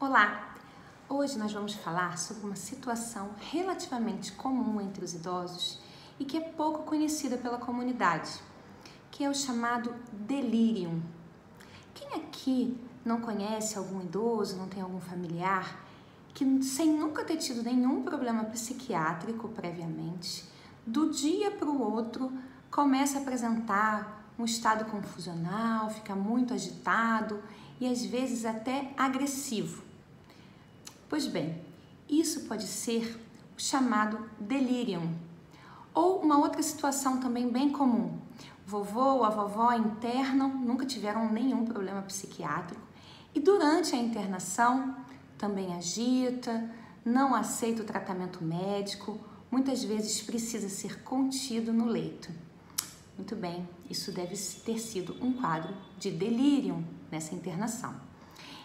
Olá! Hoje nós vamos falar sobre uma situação relativamente comum entre os idosos e que é pouco conhecida pela comunidade, que é o chamado delírio. Quem aqui não conhece algum idoso, não tem algum familiar que, sem nunca ter tido nenhum problema psiquiátrico previamente, do dia para o outro começa a apresentar um estado confusional, fica muito agitado e às vezes até agressivo? Pois bem, isso pode ser o chamado delírio. Ou uma outra situação também bem comum. O vovô ou a vovó internam, nunca tiveram nenhum problema psiquiátrico e durante a internação também agita, não aceita o tratamento médico, muitas vezes precisa ser contido no leito. Muito bem, isso deve ter sido um quadro de delírio nessa internação.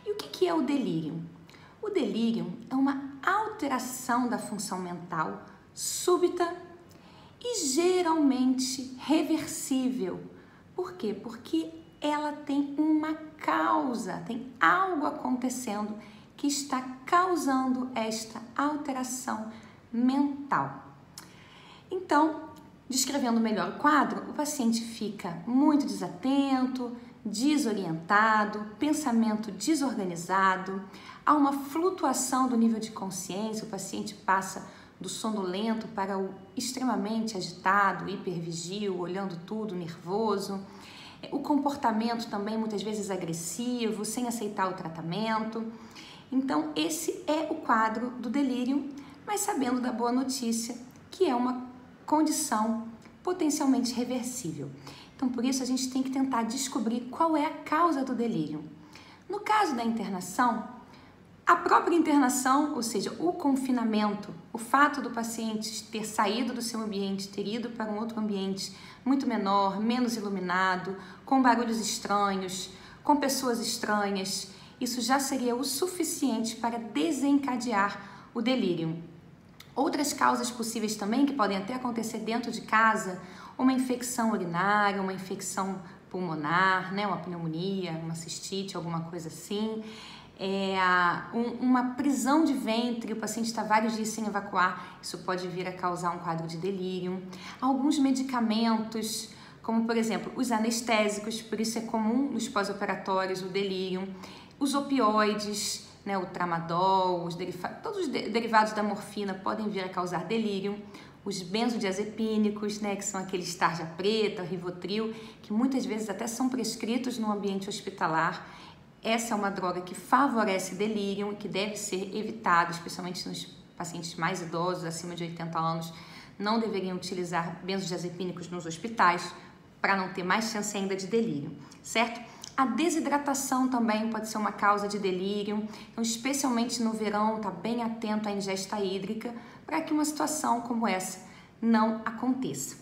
E o que é o delírio? O delírio é uma alteração da função mental súbita e geralmente reversível. Por quê? Porque ela tem uma causa, tem algo acontecendo que está causando esta alteração mental. Então, descrevendo melhor o quadro, o paciente fica muito desatento, desorientado, pensamento desorganizado, há uma flutuação do nível de consciência, o paciente passa do sonolento para o extremamente agitado, hipervigio, olhando tudo, nervoso. O comportamento também muitas vezes agressivo, sem aceitar o tratamento. Então, esse é o quadro do delírio, mas sabendo da boa notícia, que é uma condição potencialmente reversível. Então, por isso, a gente tem que tentar descobrir qual é a causa do delírio. No caso da internação, a própria internação, ou seja, o confinamento, o fato do paciente ter saído do seu ambiente, ter ido para um outro ambiente muito menor, menos iluminado, com barulhos estranhos, com pessoas estranhas, isso já seria o suficiente para desencadear o delírio. Outras causas possíveis também, que podem até acontecer dentro de casa, uma infecção urinária, uma infecção pulmonar, né, uma pneumonia, uma cistite, alguma coisa assim, uma prisão de ventre, o paciente está vários dias sem evacuar, isso pode vir a causar um quadro de delírio. Alguns medicamentos, como por exemplo os anestésicos, por isso é comum nos pós-operatórios o delírio, os opioides, né, o tramadol, todos os derivados da morfina podem vir a causar delírio. Os benzodiazepínicos, né, que são aqueles tarja preta, Rivotril, que muitas vezes até são prescritos no ambiente hospitalar. Essa é uma droga que favorece delírio e que deve ser evitada, especialmente nos pacientes mais idosos, acima de 80 anos. Não deveriam utilizar benzodiazepínicos nos hospitais para não ter mais chance ainda de delírio, certo? A desidratação também pode ser uma causa de delírio, então especialmente no verão, está bem atento à ingesta hídrica para que uma situação como essa não aconteça,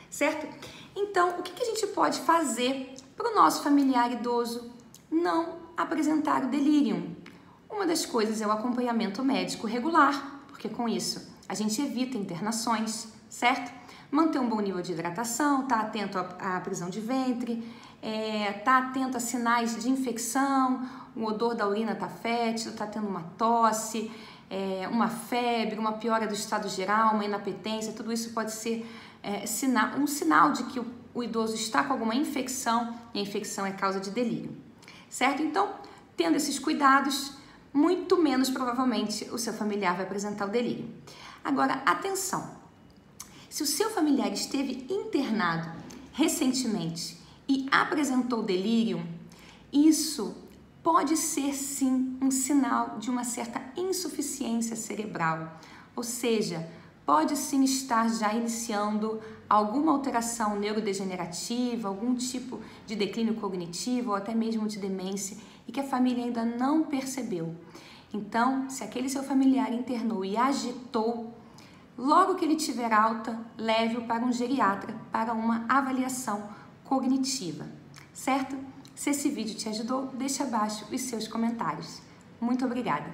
certo? Então, o que a gente pode fazer para o nosso familiar idoso não apresentar o delírio? Uma das coisas é o acompanhamento médico regular, porque com isso a gente evita internações, certo? Manter um bom nível de hidratação, estar atento à prisão de ventre, estar atento a sinais de infecção, o odor da urina está fétido, está tendo uma tosse, uma febre, uma piora do estado geral, uma inapetência, tudo isso pode ser um sinal de que o idoso está com alguma infecção e a infecção é causa de delírio, certo? Então, tendo esses cuidados, muito menos provavelmente o seu familiar vai apresentar o delírio. Agora, atenção! Se o seu familiar esteve internado recentemente e apresentou delírio, isso pode ser sim um sinal de uma certa insuficiência cerebral, ou seja, pode sim estar já iniciando alguma alteração neurodegenerativa, algum tipo de declínio cognitivo ou até mesmo de demência e que a família ainda não percebeu. Então, se aquele seu familiar internou e agitou, logo que ele tiver alta, leve-o para um geriatra para uma avaliação cognitiva, certo? Se esse vídeo te ajudou, deixa abaixo os seus comentários. Muito obrigada!